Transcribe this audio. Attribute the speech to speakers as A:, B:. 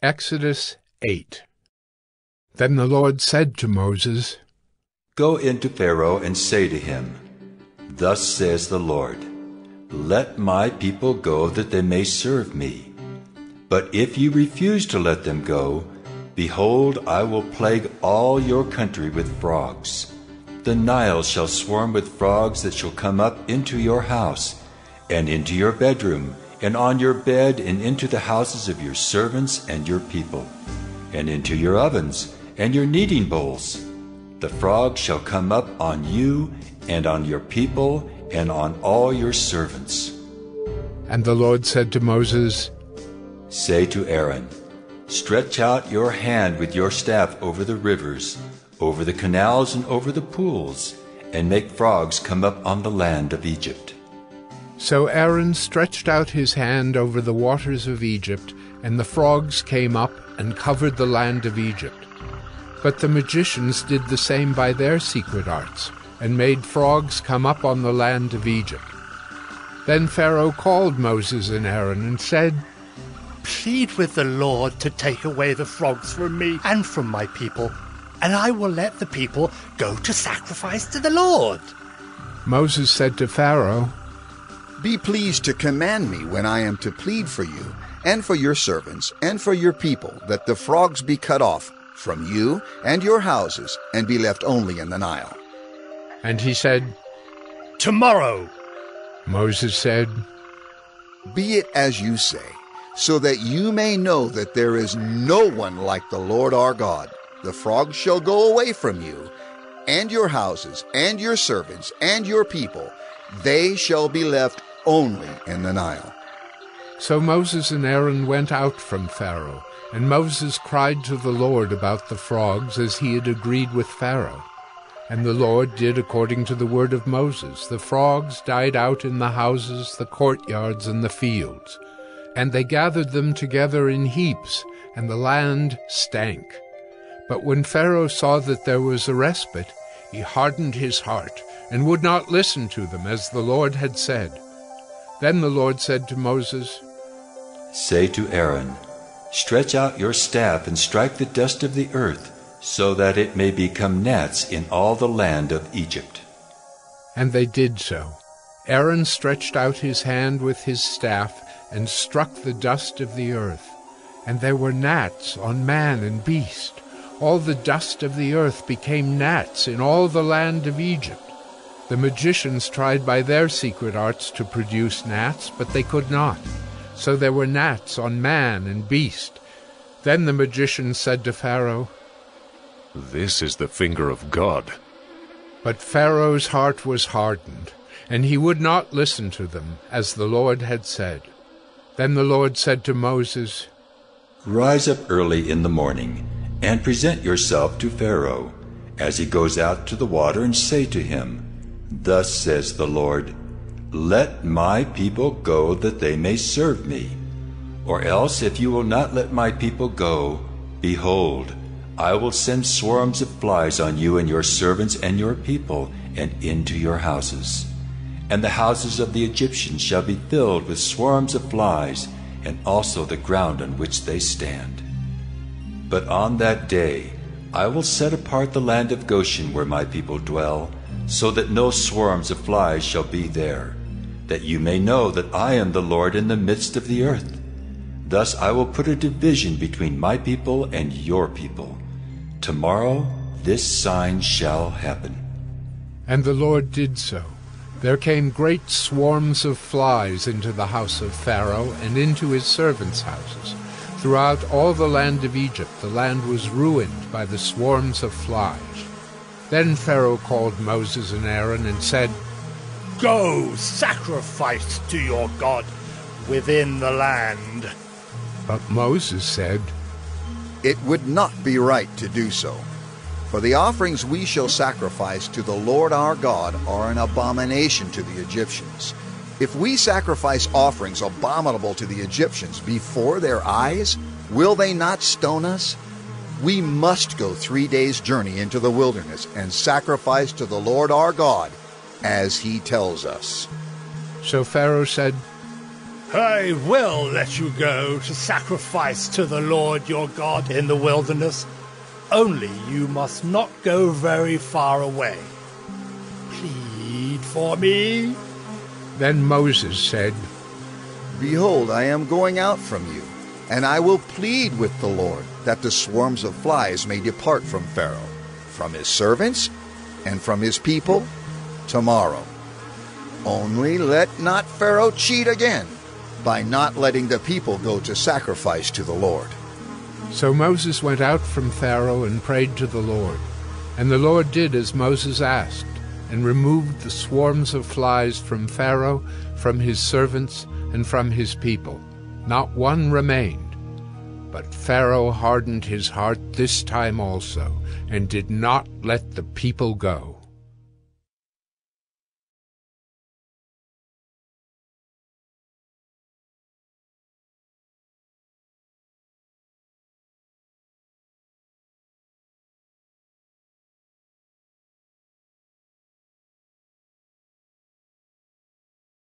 A: Exodus 8. Then the Lord said to Moses,
B: Go into Pharaoh and say to him, Thus says the Lord, Let my people go that they may serve me. But if you refuse to let them go, behold, I will plague all your country with frogs. The Nile shall swarm with frogs that shall come up into your house, and into your bedroom, and on your bed, and into the houses of your servants and your people, and into your ovens and your kneading bowls. The frogs shall come up on you, and on your people, and on all your servants.
A: And the Lord said to Moses,
B: Say to Aaron, Stretch out your hand with your staff over the rivers, over the canals and over the pools, and make frogs come up on the land of Egypt.
A: So Aaron stretched out his hand over the waters of Egypt, and the frogs came up and covered the land of Egypt. But the magicians did the same by their secret arts, and made frogs come up on the land of Egypt. Then Pharaoh called Moses and Aaron and said,
C: Plead with the Lord to take away the frogs from me and from my people, and I will let the people go to sacrifice to the Lord.
A: Moses said to Pharaoh,
D: Be pleased to command me when I am to plead for you, and for your servants, and for your people, that the frogs be cut off from you and your houses, and be left only in the Nile.
A: And he said,
C: Tomorrow.
A: Moses said,
D: Be it as you say, so that you may know that there is no one like the Lord our God. The frogs shall go away from you, and your houses, and your servants, and your people. They shall be left only in the Nile.
A: So Moses and Aaron went out from Pharaoh, and Moses cried to the Lord about the frogs as he had agreed with Pharaoh. And the Lord did according to the word of Moses. The frogs died out in the houses, the courtyards, and the fields. And they gathered them together in heaps, and the land stank. But when Pharaoh saw that there was a respite, he hardened his heart, and would not listen to them, as the Lord had said. Then the Lord said to Moses,
B: Say to Aaron, Stretch out your staff and strike the dust of the earth, so that it may become gnats in all the land of Egypt.
A: And they did so. Aaron stretched out his hand with his staff, and struck the dust of the earth. And there were gnats on man and beast. All the dust of the earth became gnats in all the land of Egypt. The magicians tried by their secret arts to produce gnats, but they could not. So there were gnats on man and beast. Then the magicians said to Pharaoh,
E: This is the finger of God.
A: But Pharaoh's heart was hardened, and he would not listen to them, as the Lord had said. Then the Lord said to Moses,
B: Rise up early in the morning, and present yourself to Pharaoh, as he goes out to the water, and say to him, Thus says the Lord, Let my people go that they may serve me. Or else, if you will not let my people go, behold, I will send swarms of flies on you and your servants and your people, and into your houses. And the houses of the Egyptians shall be filled with swarms of flies, and also the ground on which they stand. But on that day I will set apart the land of Goshen where my people dwell, so that no swarms of flies shall be there, that you may know that I am the Lord in the midst of the earth. Thus I will put a division between my people and your people. Tomorrow this sign shall happen.
A: And the Lord did so. There came great swarms of flies into the house of Pharaoh and into his servants' houses. Throughout all the land of Egypt the land was ruined by the swarms of flies. Then Pharaoh called Moses and Aaron and said,
C: Go, sacrifice to your God within the land.
A: But Moses said,
D: It would not be right to do so. For the offerings we shall sacrifice to the Lord our God are an abomination to the Egyptians. If we sacrifice offerings abominable to the Egyptians before their eyes, will they not stone us? We must go 3 days' journey into the wilderness and sacrifice to the Lord our God, as he tells us.
A: So Pharaoh said,
C: I will let you go to sacrifice to the Lord your God in the wilderness. Only you must not go very far away. Plead for me."
A: Then Moses said,
D: "Behold, I am going out from you, and I will plead with the Lord, that the swarms of flies may depart from Pharaoh, from his servants, and from his people tomorrow. Only let not Pharaoh cheat again by not letting the people go to sacrifice to the Lord."
A: So Moses went out from Pharaoh and prayed to the Lord. And the Lord did as Moses asked, and removed the swarms of flies from Pharaoh, from his servants, and from his people. Not one remained. But Pharaoh hardened his heart this time also, and did not let the people go.